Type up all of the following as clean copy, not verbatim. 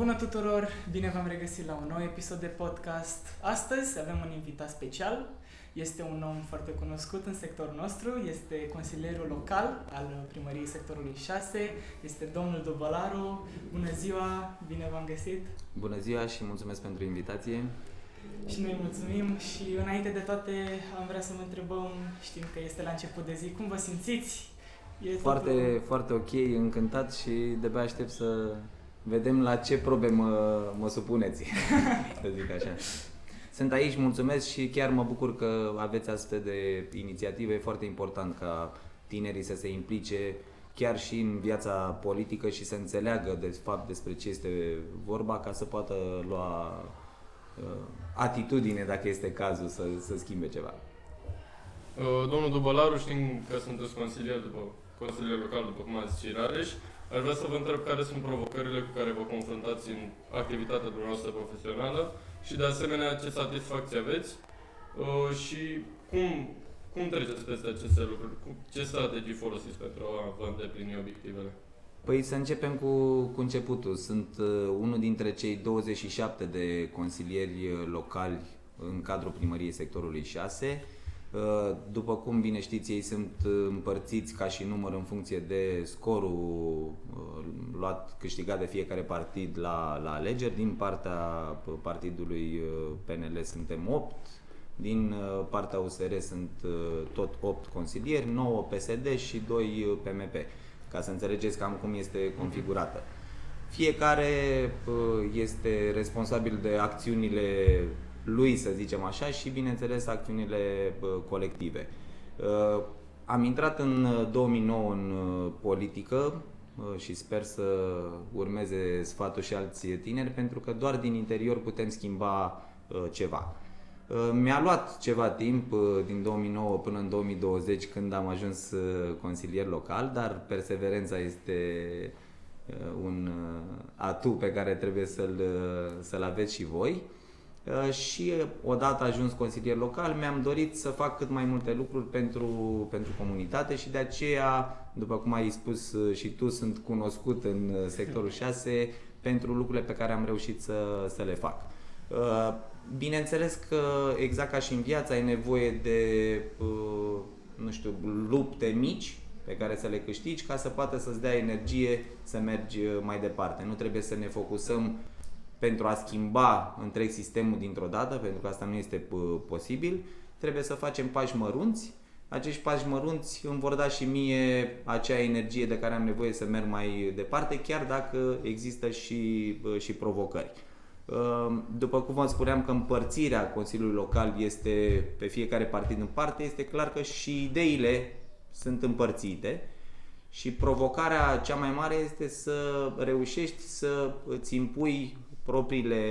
Bună tuturor! Bine v-am regăsit la un nou episod de podcast. Astăzi avem un invitat special. Este un om foarte cunoscut în sectorul nostru, este consilierul local al primăriei sectorului 6, este domnul Dobălaru. Bună ziua, bine v-am găsit! Bună ziua și mulțumesc pentru invitație! Și noi mulțumim și înainte de toate am vrea să vă întrebăm, știm că este la început de zi, cum vă simțiți? Foarte ok, încântat și de-abia aștept să vedem la ce probe mă supuneți, să zic așa. Sunt aici, mulțumesc și chiar mă bucur că aveți astfel de inițiative. E foarte important ca tinerii să se implice chiar și în viața politică și să înțeleagă de fapt despre ce este vorba, ca să poată lua atitudine, dacă este cazul, să schimbe ceva. Domnul Dobălaru, știm că sunteți consilier local, după cum a zis și Rareș. Aș vrea să vă întreb care sunt provocările cu care vă confruntați în activitatea dumneavoastră profesională și de asemenea ce satisfacție aveți și cum treceți peste aceste lucruri, ce strategii folosiți pentru a vă îndeplini obiectivele. Păi să începem cu începutul. Sunt unul dintre cei 27 de consilieri locali în cadrul primăriei sectorului 6. După cum bine știți, ei sunt împărțiți ca și număr în funcție de scorul câștigat de fiecare partid la alegeri. Din partea partidului PNL suntem 8, din partea USR sunt tot 8 consilieri, 9 PSD și 2 PMP, ca să înțelegeți cam cum este configurată. Fiecare este responsabil de acțiunile lui, să zicem așa, și bineînțeles acțiunile colective. Am intrat în 2009 în politică și sper să urmeze sfatul și alți tineri, pentru că doar din interior putem schimba ceva. Mi-a luat ceva timp, din 2009 până în 2020, când am ajuns consilier local, dar perseverența este un atu pe care trebuie să-l aveți și voi. Și odată ajuns consilier local, mi-am dorit să fac cât mai multe lucruri pentru comunitate și de aceea, după cum ai spus și tu, sunt cunoscut în sectorul 6 pentru lucrurile pe care am reușit să le fac. Bineînțeles că, exact ca și în viață, ai nevoie de, lupte mici pe care să le câștigi ca să poată să-ți dea energie să mergi mai departe. Nu trebuie să ne focusăm pentru a schimba întreg sistemul dintr-o dată, pentru că asta nu este posibil. Trebuie să facem pași mărunți. Acești pași mărunți îmi vor da și mie acea energie de care am nevoie să merg mai departe, chiar dacă există și provocări. După cum vă spuneam că împărțirea Consiliului Local este pe fiecare partid în parte, este clar că și ideile sunt împărțite. Și provocarea cea mai mare este să reușești să îți impui propriile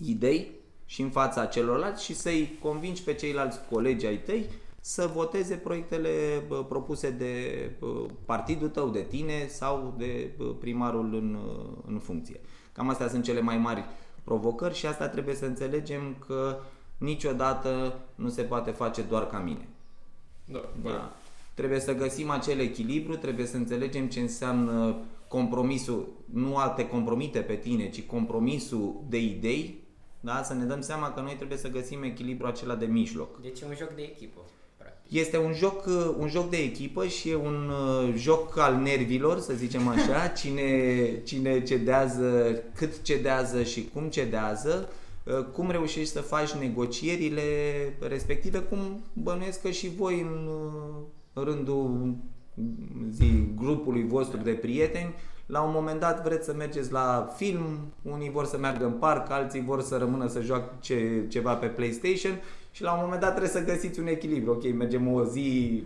idei și în fața celorlalți și să-i convingi pe ceilalți colegi ai tăi să voteze proiectele propuse de partidul tău, de tine sau de primarul în funcție. Cam astea sunt cele mai mari provocări și asta trebuie să înțelegem că niciodată nu se poate face doar ca mine. Da. Trebuie să găsim acel echilibru, trebuie să înțelegem ce înseamnă compromisul, nu a te compromite pe tine, ci compromisul de idei, da? Să ne dăm seama că noi trebuie să găsim echilibru acela de mijloc. Deci e un joc de echipă, practic. Este un joc de echipă și e un joc al nervilor, să zicem așa, cine cedează, cât cedează și cum cedează, cum reușești să faci negocierile respective, cum bănuiesc că și voi în rândul grupului vostru de prieteni, la un moment dat vreți să mergeți la film, unii vor să meargă în parc, alții vor să rămână să joace ceva pe PlayStation și la un moment dat trebuie să găsiți un echilibru. Ok, mergem o zi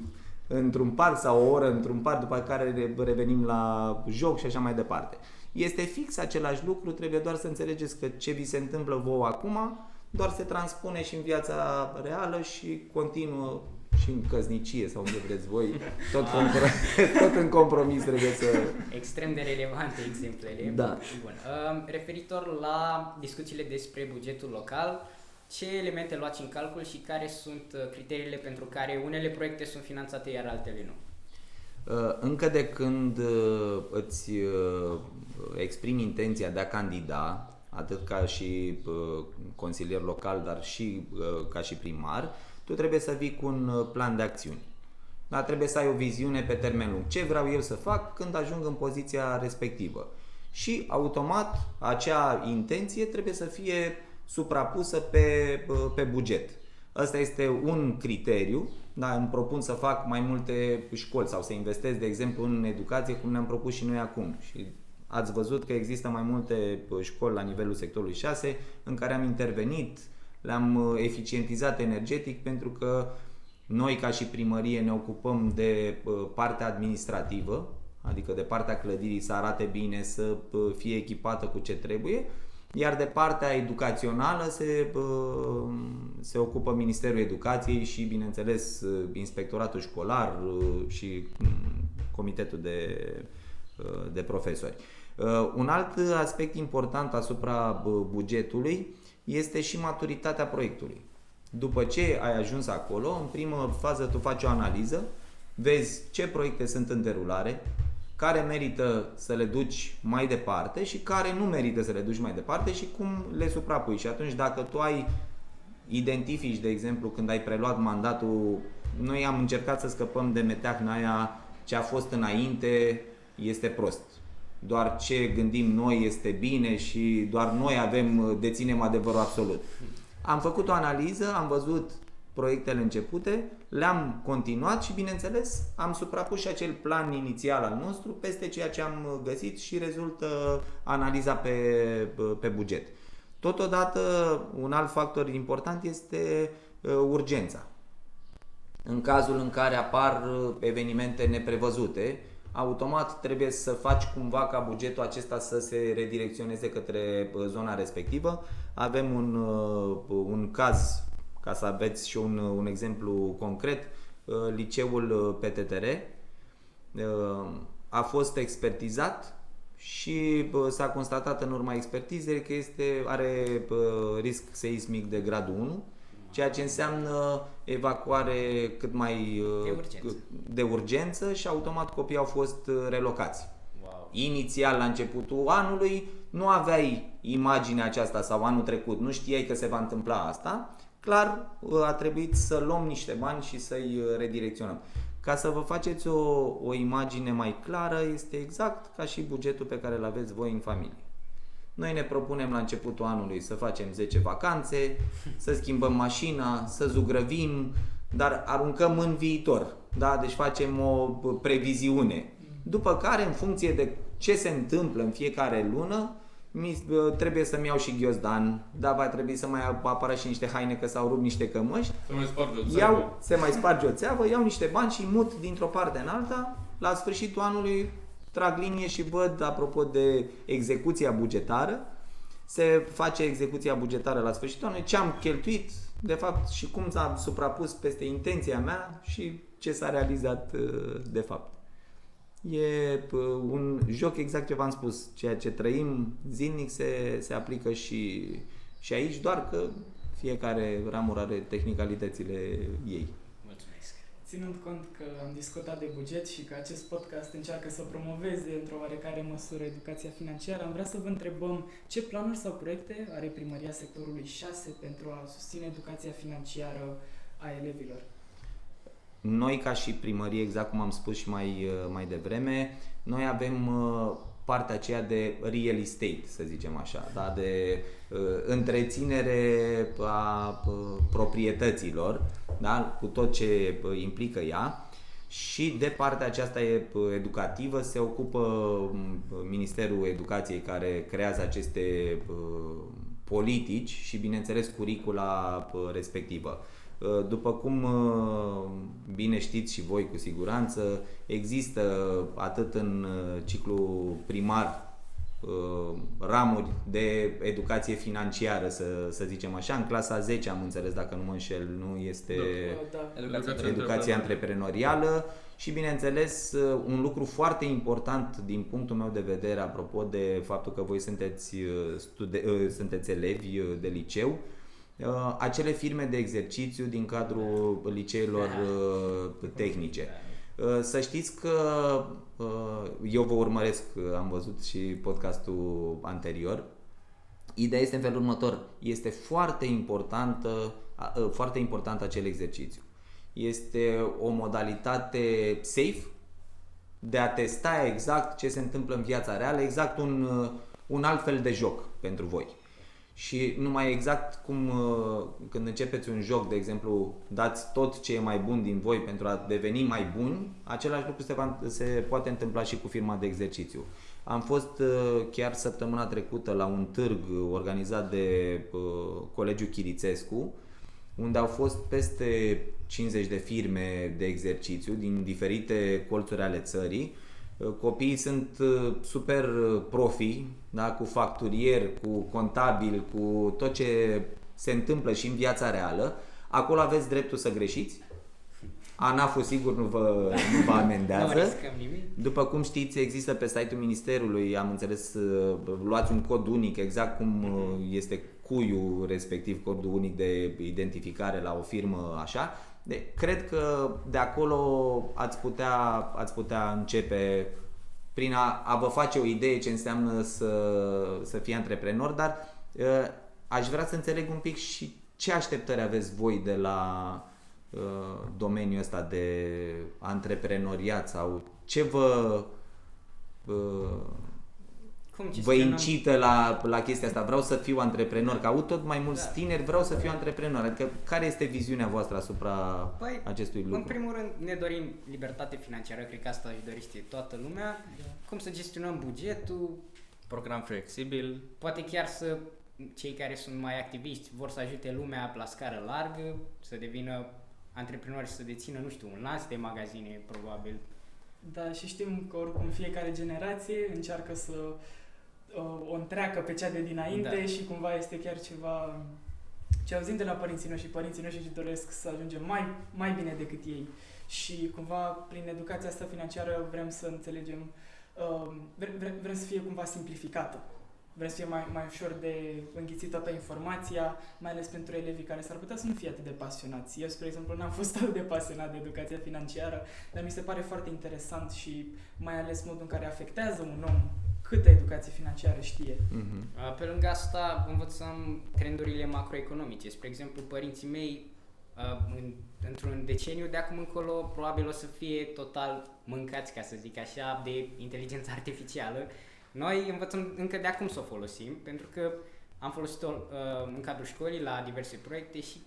într-un parc sau o oră într-un parc, după care revenim la joc și așa mai departe. Este fix același lucru, trebuie doar să înțelegeți că ce vi se întâmplă vouă acum doar se transpune și în viața reală și continuă și în căsnicie sau unde vreți voi, tot în compromis trebuie să... Extrem de relevante exemplele. Da. Bun. Referitor la discuțiile despre bugetul local, ce elemente luați în calcul și care sunt criteriile pentru care unele proiecte sunt finanțate, iar altele nu? Încă de când îți exprimi intenția de a candida, atât ca și consilier local, dar și ca și primar, tu trebuie să vii cu un plan de acțiuni. Dar trebuie să ai o viziune pe termen lung. Ce vreau eu să fac când ajung în poziția respectivă? Și automat acea intenție trebuie să fie suprapusă pe buget. Ăsta este un criteriu. Da, îmi propun să fac mai multe școli sau să investesc, de exemplu, în educație, cum ne-am propus și noi acum. Și ați văzut că există mai multe școli la nivelul sectorului 6 în care am intervenit, le-am eficientizat energetic, pentru că noi ca și primărie ne ocupăm de partea administrativă, adică de partea clădirii să arate bine, să fie echipată cu ce trebuie, iar de partea educațională se ocupă Ministerul Educației și, bineînțeles, Inspectoratul Școlar și Comitetul de Profesori. Un alt aspect important asupra bugetului este și maturitatea proiectului. După ce ai ajuns acolo, în primă fază tu faci o analiză, vezi ce proiecte sunt în derulare, care merită să le duci mai departe și care nu merită să le duci mai departe și cum le suprapui. Și atunci dacă tu identifici, de exemplu, când ai preluat mandatul, noi am încercat să scăpăm de meteahna aia, ce a fost înainte este prost. Doar ce gândim noi este bine și doar noi deținem adevărul absolut. Am făcut o analiză, am văzut proiectele începute, le-am continuat și, bineînțeles, am suprapus și acel plan inițial al nostru peste ceea ce am găsit și rezultă analiza pe buget. Totodată, un alt factor important este urgența. În cazul în care apar evenimente neprevăzute, automat trebuie să faci cumva ca bugetul acesta să se redirecționeze către zona respectivă. Avem un caz, ca să aveți și un exemplu concret, liceul PTTR a fost expertizat și s-a constatat în urma expertizei că are risc seismic de gradul 1, ceea ce înseamnă evacuare cât mai de urgență și automat copiii au fost relocați. Wow. Inițial, la începutul anului, nu aveai imaginea aceasta sau anul trecut, nu știai că se va întâmpla asta. Clar, a trebuit să luăm niște bani și să-i redirecționăm. Ca să vă faceți o imagine mai clară, este exact ca și bugetul pe care îl aveți voi în familie. Noi ne propunem la începutul anului să facem 10 vacanțe, să schimbăm mașina, să zugrăvim, dar aruncăm în viitor. Da? Deci facem o previziune. După care, în funcție de ce se întâmplă în fiecare lună, trebuie să-mi iau și ghiozdan, da, va trebui să mai apară și niște haine că s-au rupt niște cămăși. Se mai sparge o țeavă, iau niște bani și mut dintr-o parte în alta. La sfârșitul anului trag linie și văd, apropo de execuția bugetară, se face execuția bugetară la sfârșitul anului, ce am cheltuit, de fapt, și cum s-a suprapus peste intenția mea și ce s-a realizat de fapt. E un joc, exact ce v-am spus, ceea ce trăim zilnic se aplică și aici, doar că fiecare ramură are tehnicalitățile ei. Mulțumesc! Ținând cont că am discutat de buget și că acest podcast încearcă să promoveze într-o oarecare măsură educația financiară, am vrea să vă întrebăm ce planuri sau proiecte are Primăria Sectorului 6 pentru a susține educația financiară a elevilor. Noi, ca și primărie, exact cum am spus și mai devreme, noi avem partea aceea de real estate, să zicem așa, da? De întreținere a proprietăților, da? Cu tot ce implică ea, și de partea aceasta educativă se ocupă Ministerul Educației, care creează aceste politici și, bineînțeles, curicula respectivă. După cum bine știți și voi cu siguranță, există atât în ciclu primar ramuri de educație financiară, să zicem așa. În clasa 10 am înțeles, dacă nu mă înșel, nu este educația antreprenorială și, bineînțeles, un lucru foarte important din punctul meu de vedere, apropo de faptul că voi sunteți elevi de liceu, acele firme de exercițiu din cadrul liceelor tehnice. Să știți că eu vă urmăresc, am văzut și podcastul anterior. Ideea este în felul următor. Este foarte important acel exercițiu. Este o modalitate safe de a testa exact ce se întâmplă în viața reală, exact un alt fel de joc pentru voi. Și numai exact cum când începeți un joc, de exemplu, dați tot ce e mai bun din voi pentru a deveni mai buni, același lucru se poate întâmpla și cu firma de exercițiu. Am fost chiar săptămâna trecută la un târg organizat de Colegiul Chirițescu, unde au fost peste 50 de firme de exercițiu din diferite colțuri ale țării. Copiii sunt super profi, da? Cu facturier, cu contabil, cu tot ce se întâmplă și în viața reală. Acolo aveți dreptul să greșiți. ANAF-ul sigur nu vă amendează. După cum știți, există pe site-ul Ministerului, am înțeles, luați un cod unic, exact cum este cuiul respectiv, codul unic de identificare la o firmă, așa. Cred că de acolo ați putea începe prin a vă face o idee ce înseamnă să fii antreprenor, dar aș vrea să înțeleg un pic și ce așteptări aveți voi de la domeniul ăsta de antreprenoriat sau ce vă incită la chestia asta. Vreau să fiu antreprenor, că au tot mai mulți tineri, vreau să fiu antreprenor. Adică care este viziunea voastră asupra acestui lucru? În primul rând ne dorim libertate financiară, cred că asta își dorește toată lumea. Cum să gestionăm bugetul, program flexibil. Poate chiar cei care sunt mai activiști vor să ajute lumea la scară largă, să devină antreprenori și să dețină, nu știu, un lanț de magazine, probabil. Da, și știm că oricum fiecare generație încearcă să o întreacă pe cea de dinainte și cumva este chiar ceva ce auzim de la părinții noștri. Părinții noștri își doresc să ajungem mai bine decât ei și cumva prin educația asta financiară vrem să înțelegem, vrem să fie cumva simplificată. Vrem să fie mai ușor de înghițit toată informația, mai ales pentru elevii care s-ar putea să nu fie atât de pasionați. Eu, spre exemplu, n-am fost atât de pasionat de educația financiară, dar mi se pare foarte interesant și mai ales modul în care afectează un om câtă educație financiară știe. Pe lângă asta învățăm trendurile macroeconomice. Spre exemplu, părinții mei într-un deceniu de acum încolo probabil o să fie total mâncați, ca să zic așa, de inteligența artificială. Noi învățăm încă de acum să o folosim, pentru că am folosit-o în cadrul școlii la diverse proiecte și,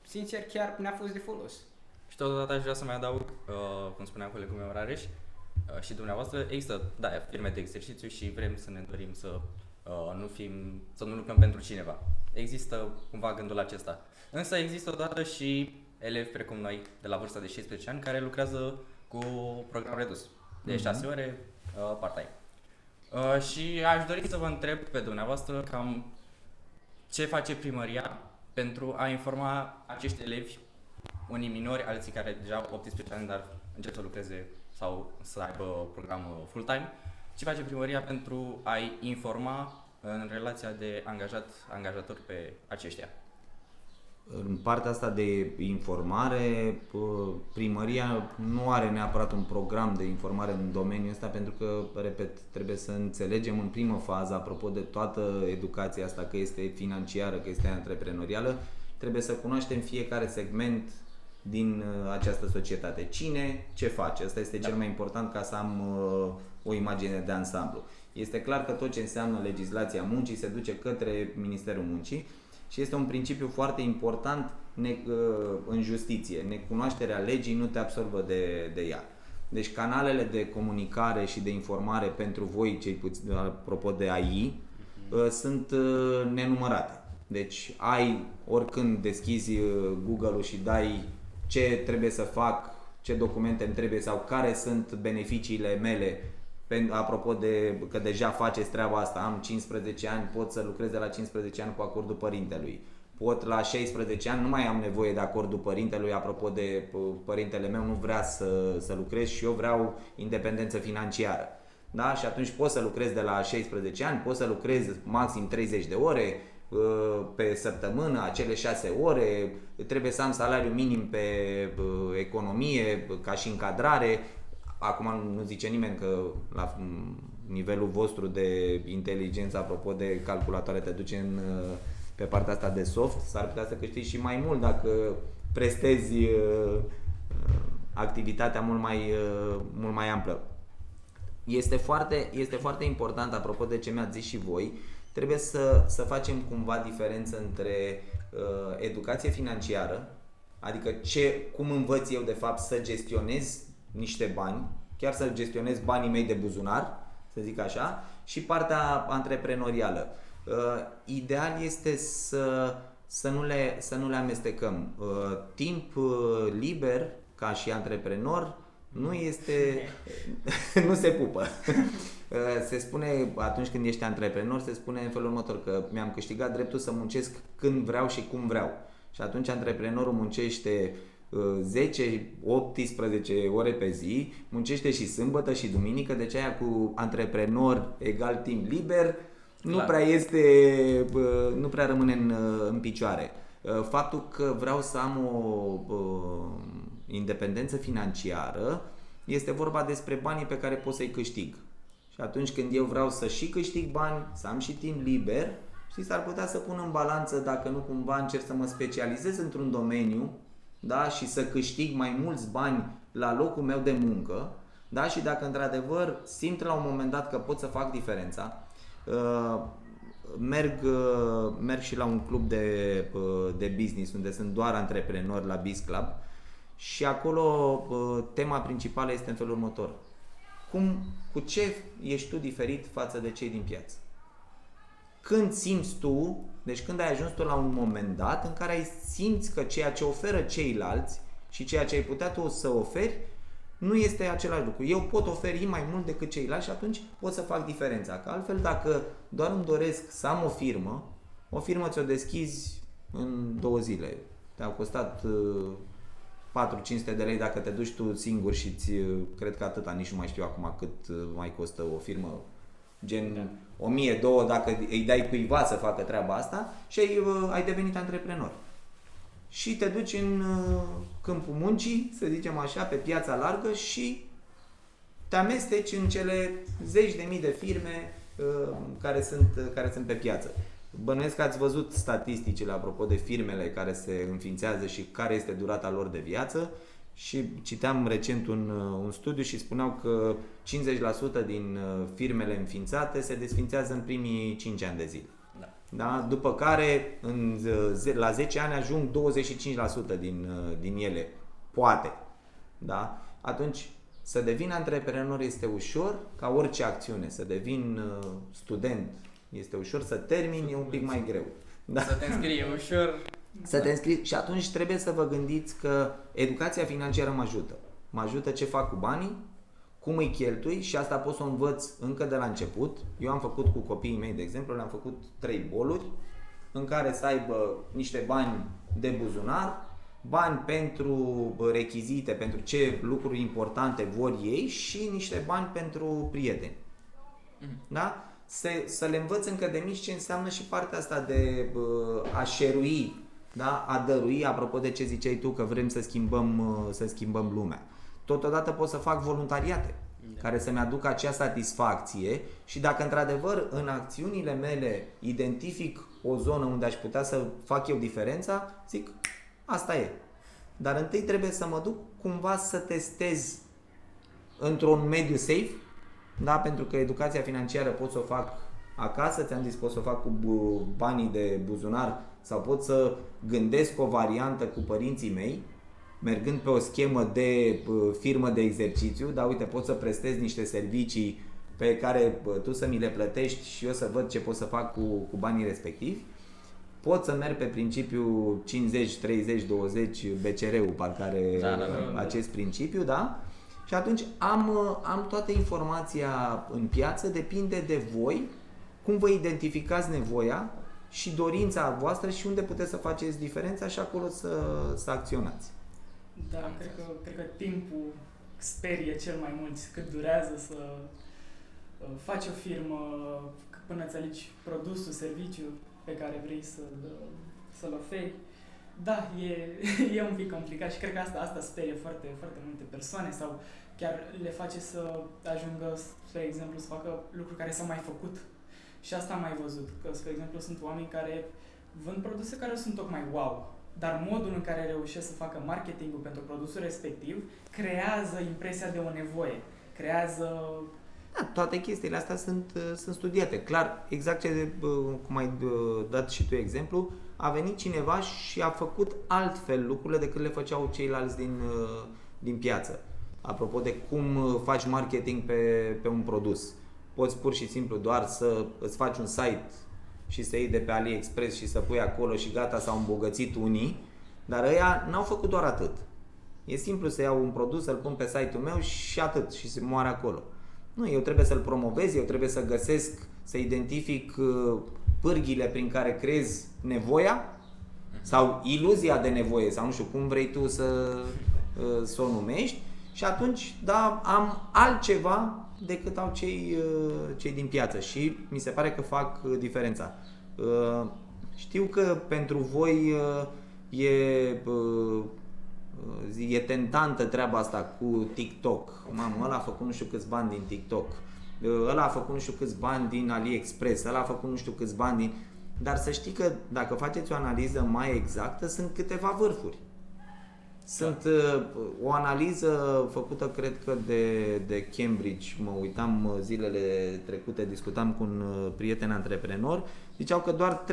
sincer, chiar ne-a fost de folos. Și totodată aș vrea să mai adaug, cum spunea colegul meu Rareș, și dumneavoastră, există, firme de exercițiu și vrem să ne dorim să nu lucrăm pentru cineva. Există cumva gândul acesta. Însă există totodată și elevi precum noi, de la vârsta de 16 ani, care lucrează cu program redus, de 6 ore part-time. Și aș dori să vă întreb pe dumneavoastră cam ce face primăria pentru a informa acești elevi, unii minori, alții care deja au 18 ani, dar încep să lucreze sau să aibă program full-time. Ce face primăria pentru a-i informa în relația de angajat-angajator pe aceștia? În partea asta de informare, primăria nu are neapărat un program de informare în domeniul ăsta, pentru că, repet, trebuie să înțelegem în primă fază, apropo de toată educația asta, că este financiară, că este antreprenorială, trebuie să cunoaștem fiecare segment din această societate. Cine, ce face? Asta este cel mai important, ca să am o imagine de ansamblu. Este clar că tot ce înseamnă legislația muncii se duce către Ministerul Muncii și este un principiu foarte important în justiție. Necunoașterea legii nu te absorbă de ea. Deci canalele de comunicare și de informare pentru voi, cei puțin, apropo de AI, sunt nenumărate. Deci oricând deschizi Google-ul și dai ce trebuie să fac, ce documente îmi trebuie sau care sunt beneficiile mele, apropo de că deja faceți treaba asta, am 15 ani, pot să lucrez de la 15 ani cu acordul părintelui. Pot la 16 ani, nu mai am nevoie de acordul părintelui, apropo de părintele meu nu vrea să lucrez și eu vreau independență financiară. Da? Și atunci pot să lucrez de la 16 ani, pot să lucrez maxim 30 de ore pe săptămână, acele 6 ore, trebuie să am salariu minim pe economie ca și încadrare. acum nu zice nimeni că la nivelul vostru de inteligență, apropo de calculatoare, te duce pe partea asta de soft, s-ar putea să câștigi și mai mult dacă prestezi activitatea mult mai amplă. Este foarte important, apropo de ce mi-ați zis și voi, trebuie să facem cumva diferență între educație financiară, adică cum învăț eu de fapt să gestionez niște bani, chiar să gestionez banii mei de buzunar, să zic așa, și partea antreprenorială. Ideal este să nu le amestecăm. Timp liber ca și antreprenor nu se pupă. Se spune, atunci când ești antreprenor, se spune în felul următor, că mi-am câștigat dreptul să muncesc când vreau și cum vreau. Și atunci antreprenorul muncește 10-18 ore pe zi, muncește și sâmbătă și duminică, deci aia cu antreprenor egal timp liber nu prea rămâne în picioare. Faptul că vreau să am o independență financiară, este vorba despre banii pe care pot să-i câștig. Și atunci când eu vreau să și câștig bani, să am și timp liber, s-ar putea să pun în balanță dacă nu cumva încerc să mă specializez într-un domeniu, da, și să câștig mai mulți bani la locul meu de muncă, da, și dacă într-adevăr simt la un moment dat că pot să fac diferența. Merg și la un club de business unde sunt doar antreprenori, la Biz Club, și acolo tema principală este în felul următor: cu ce ești tu diferit față de cei din piață? Când simți tu, deci când ai ajuns tu la un moment dat în care simți că ceea ce oferă ceilalți și ceea ce ai putea tu să oferi nu este același lucru. Eu pot oferi mai mult decât ceilalți și atunci pot să fac diferența. Că altfel, dacă doar îmi doresc să am o firmă ți-o deschizi în 2 zile. Te-au costat 400-500 de lei dacă te duci tu singur și cred că atâta, nici nu mai știu acum cât mai costă o firmă, gen 1000-2000 dacă îi dai cuiva să facă treaba asta și ai devenit antreprenor. Și te duci în câmpul muncii, să zicem așa, pe piața largă și te amesteci în cele 10.000 de firme care sunt pe piață. Bănuiesc că ați văzut statisticile apropo de firmele care se înființează și care este durata lor de viață, și citeam recent un studiu și spuneau că 50% din firmele înființate se desființează în primii 5 ani de zile. Da? După care la 10 ani ajung 25% din ele. Poate. Da? Atunci, să devin antreprenor este ușor, ca orice acțiune. Să devin student este ușor, să termin e un pic mai greu. Da? Să te înscrii e ușor. Să te înscrii și atunci trebuie să vă gândiți că educația financiară mă ajută. Mă ajută ce fac cu banii, cum îi cheltui, și asta pot să o învăț încă de la început. Eu am făcut cu copiii mei, de exemplu, le-am făcut 3 boluri în care să aibă niște bani de buzunar, bani pentru rechizite, pentru ce lucruri importante vor ei și niște bani pentru prieteni. Da? Să le învăț încă de mici ce înseamnă și partea asta de a șerui, da? A dărui, apropo de ce ziceai tu, că vrem să schimbăm lumea. Totodată pot să fac voluntariate care să-mi aducă acea satisfacție și dacă într-adevăr în acțiunile mele identific o zonă unde aș putea să fac eu diferența, zic, asta e. Dar întâi trebuie să mă duc cumva să testez într-un mediu safe, da? Pentru că educația financiară pot să o fac acasă, ți-am zis, pot să o fac cu banii de buzunar sau pot să gândesc o variantă cu părinții mei, mergând pe o schemă de firmă de exercițiu, dar uite, pot să prestez niște servicii pe care tu să mi le plătești și eu să văd ce pot să fac cu banii respectivi. Pot să merg pe principiul 50, 30, 20 BCR-ul, parcă are acest principiu, da? Și atunci am toată informația în piață, depinde de voi, cum vă identificați nevoia și dorința voastră și unde puteți să faceți diferența și acolo să acționați. Da, cred că timpul sperie cel mai mult, cât durează să faci o firmă, până îți alegi produsul, serviciul pe care vrei să-l oferi. Da, e un pic complicat și cred că asta sperie foarte, foarte multe persoane sau chiar le face să ajungă, spre exemplu, să facă lucruri care s-au mai făcut. Și asta am mai văzut, că, spre exemplu, sunt oameni care vând produse care sunt tocmai wow, dar modul în care reușesc să facă marketingul pentru produsul respectiv creează impresia de o nevoie, creează... Da, toate chestiile astea sunt studiate. Clar, exact cum ai dat și tu exemplu, a venit cineva și a făcut altfel lucrurile decât le făceau ceilalți din piață. Apropo de cum faci marketing pe un produs. Poți pur și simplu doar să îți faci un site și să iei de pe AliExpress și să pui acolo și gata, s-au îmbogățit unii, dar ăia n-au făcut doar atât. E simplu să iau un produs, să-l pun pe site-ul meu și atât, și se moare acolo. Nu, eu trebuie să-l promovez, eu trebuie să găsesc, să identific pârghile prin care creezi nevoia sau iluzia de nevoie sau nu știu cum vrei tu să o numești și atunci, da, am altceva decât au cei din piață și mi se pare că fac diferența. Știu că pentru voi e tentantă treaba asta cu TikTok. Mamă, ăla a făcut nu știu câți bani din TikTok, ăla a făcut nu știu câți bani din AliExpress, ăla a făcut nu știu câți bani din... Dar să știi că dacă faceți o analiză mai exactă, sunt câteva vârfuri. Sunt o analiză făcută, cred că de Cambridge, mă uitam zilele trecute, discutam cu un prieten antreprenor, ziceau că doar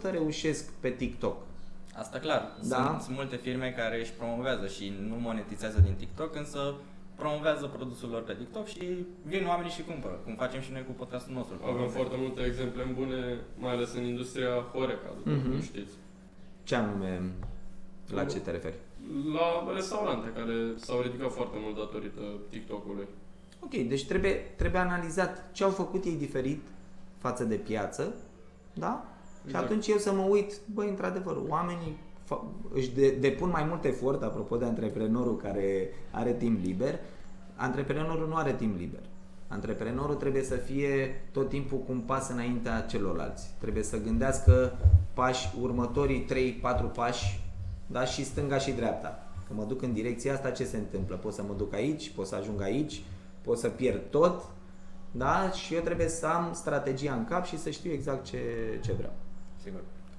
3% reușesc pe TikTok. Asta clar, Da? sunt multe firme care își promovează și nu monetizează din TikTok, însă promovează produsul lor pe TikTok și vin oamenii și cumpără, cum facem și noi cu podcastul nostru. Avem foarte multe exemple bune, mai ales în industria Horeca, după cum știți. Ce anume, la ce te referi? La restaurante care s-au ridicat foarte mult datorită TikTok-ului. Ok, deci trebuie analizat ce au făcut ei diferit față de piață, da? Exact. Și atunci eu să mă uit, băi, într-adevăr, oamenii își depun mai mult efort, apropo de antreprenorul care are timp liber. Antreprenorul nu are timp liber. Antreprenorul trebuie să fie tot timpul cu un pas înaintea celorlalți. Trebuie să gândească următorii 3-4 pași, da? Și stânga și dreapta. Că mă duc în direcția asta, ce se întâmplă? Pot să mă duc aici, pot să ajung aici, pot să pierd tot, da? Și eu trebuie să am strategia în cap și să știu exact ce vreau. Sigur.